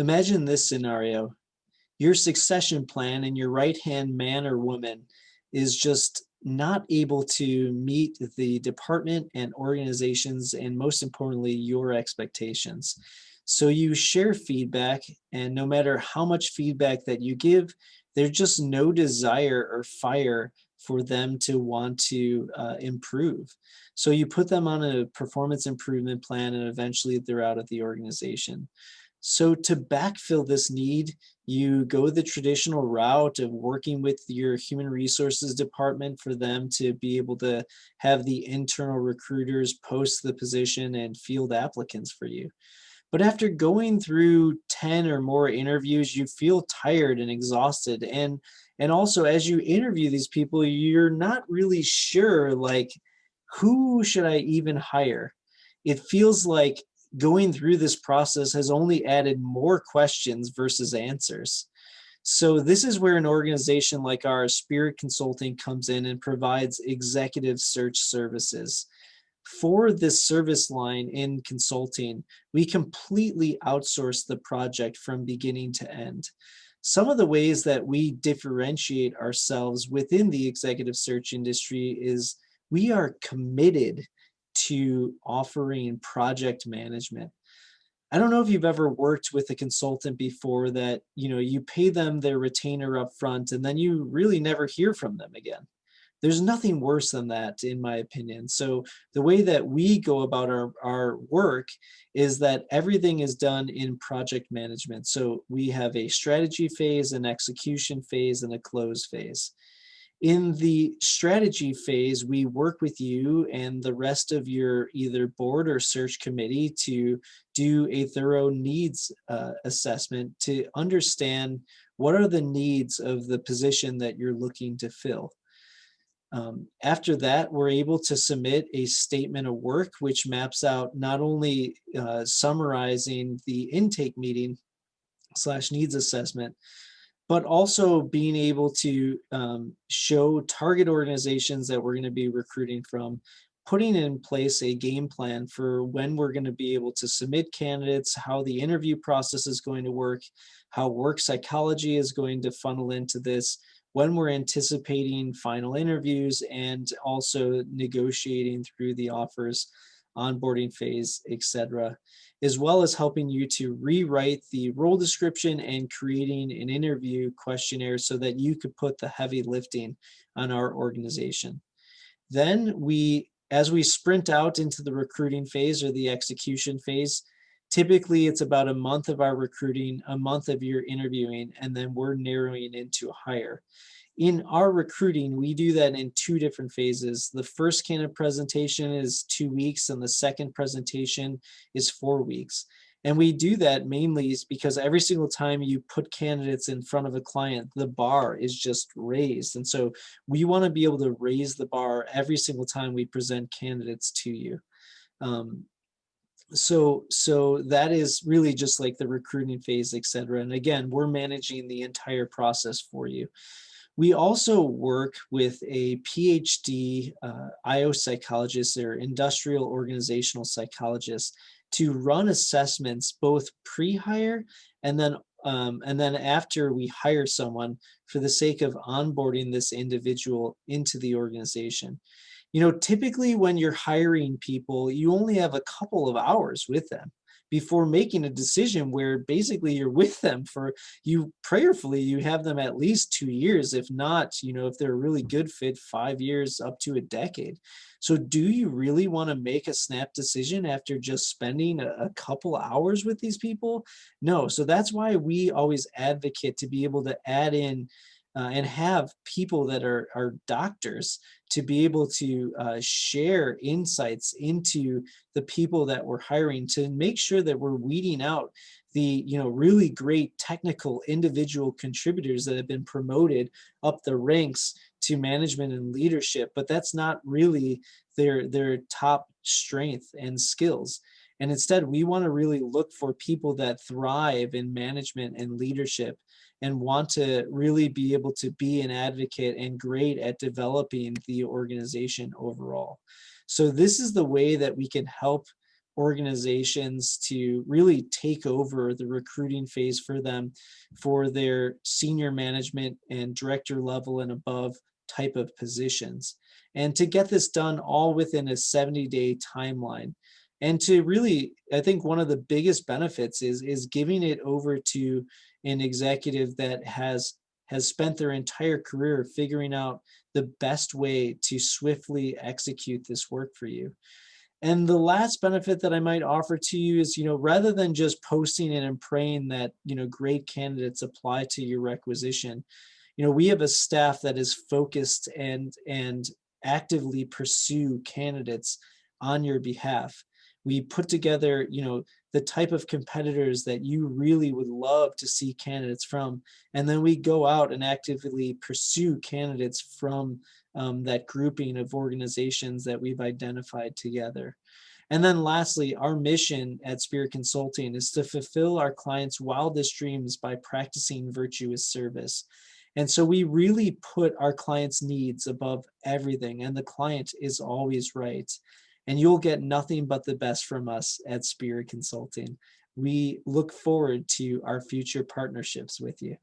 Imagine this scenario. Your succession plan and your right-hand man or woman is just not able to meet the department and organizations, and most importantly, your expectations. So you share feedback, and no matter how much feedback that you give, there's just no desire or fire for them to want to improve. So you put them on a performance improvement plan, and eventually they're out of the organization. So to backfill this need, you go the traditional route of working with your human resources department for them to be able to have the internal recruiters post the position and field applicants for you. But after going through 10 or more interviews, you feel tired and exhausted. And also as you interview these people, you're not really sure, like, who should I even hire? It feels like going through this process has only added more questions versus answers. So this is where an organization like our Spirit Consulting comes in and provides executive search services. For this service line in consulting, we completely outsource the project from beginning to end. Some of the ways that we differentiate ourselves within the executive search industry is we are committed to offering project management. I don't know if you've ever worked with a consultant before that, you pay them their retainer up front and then you really never hear from them again. There's nothing worse than that, in my opinion. So the way that we go about our work is that everything is done in project management. So we have a strategy phase, an execution phase, and a close phase. In the strategy phase, we work with you and the rest of your either board or search committee to do a thorough needs assessment to understand what are the needs of the position that you're looking to fill. After that, we're able to submit a statement of work, which maps out not only summarizing the intake meeting / needs assessment, but also being able to show target organizations that we're going to be recruiting from, putting in place a game plan for when we're going to be able to submit candidates, how the interview process is going to work, how work psychology is going to funnel into this, when we're anticipating final interviews, and also negotiating through the offers, onboarding phase, etc., as well as helping you to rewrite the role description and creating an interview questionnaire so that you could put the heavy lifting on our organization. Then as we sprint out into the recruiting phase or the execution phase, typically it's about a month of our recruiting, a month of your interviewing, and then we're narrowing into a hire. In our recruiting, we do that in two different phases. The first candidate presentation is 2 weeks, and the second presentation is 4 weeks. And we do that mainly because every single time you put candidates in front of a client, the bar is just raised. And so we want to be able to raise the bar every single time we present candidates to you. So that is really just like the recruiting phase, et cetera. And again, we're managing the entire process for you. We also work with a PhD IO psychologist or industrial organizational psychologist to run assessments both pre-hire and then after we hire someone for the sake of onboarding this individual into the organization. Typically when you're hiring people, you only have a couple of hours with them before making a decision where basically you're with them for prayerfully you have them at least 2 years, if not, if they're a really good fit, 5 years up to a decade. So do you really want to make a snap decision after just spending a couple hours with these people? No. So that's why we always advocate to be able to add in and have people that are doctors to be able to share insights into the people that we're hiring to make sure that we're weeding out the really great technical individual contributors that have been promoted up the ranks to management and leadership, but that's not really their top strength and skills. And instead, we want to really look for people that thrive in management and leadership and want to really be able to be an advocate and great at developing the organization overall. So this is the way that we can help organizations to really take over the recruiting phase for them for their senior management and director level and above type of positions. And to get this done all within a 70-day timeline. And to really, I think one of the biggest benefits is giving it over to an executive that has spent their entire career figuring out the best way to swiftly execute this work for you. And the last benefit that I might offer to you is, rather than just posting it and praying that, great candidates apply to your requisition, we have a staff that is focused and actively pursue candidates on your behalf. We put together, the type of competitors that you really would love to see candidates from, and then we go out and actively pursue candidates from that grouping of organizations that we've identified together. And then lastly, our mission at Spirit Consulting is to fulfill our clients' wildest dreams by practicing virtuous service. And so we really put our clients' needs above everything, and the client is always right. And you'll get nothing but the best from us at Spirit Consulting. We look forward to our future partnerships with you.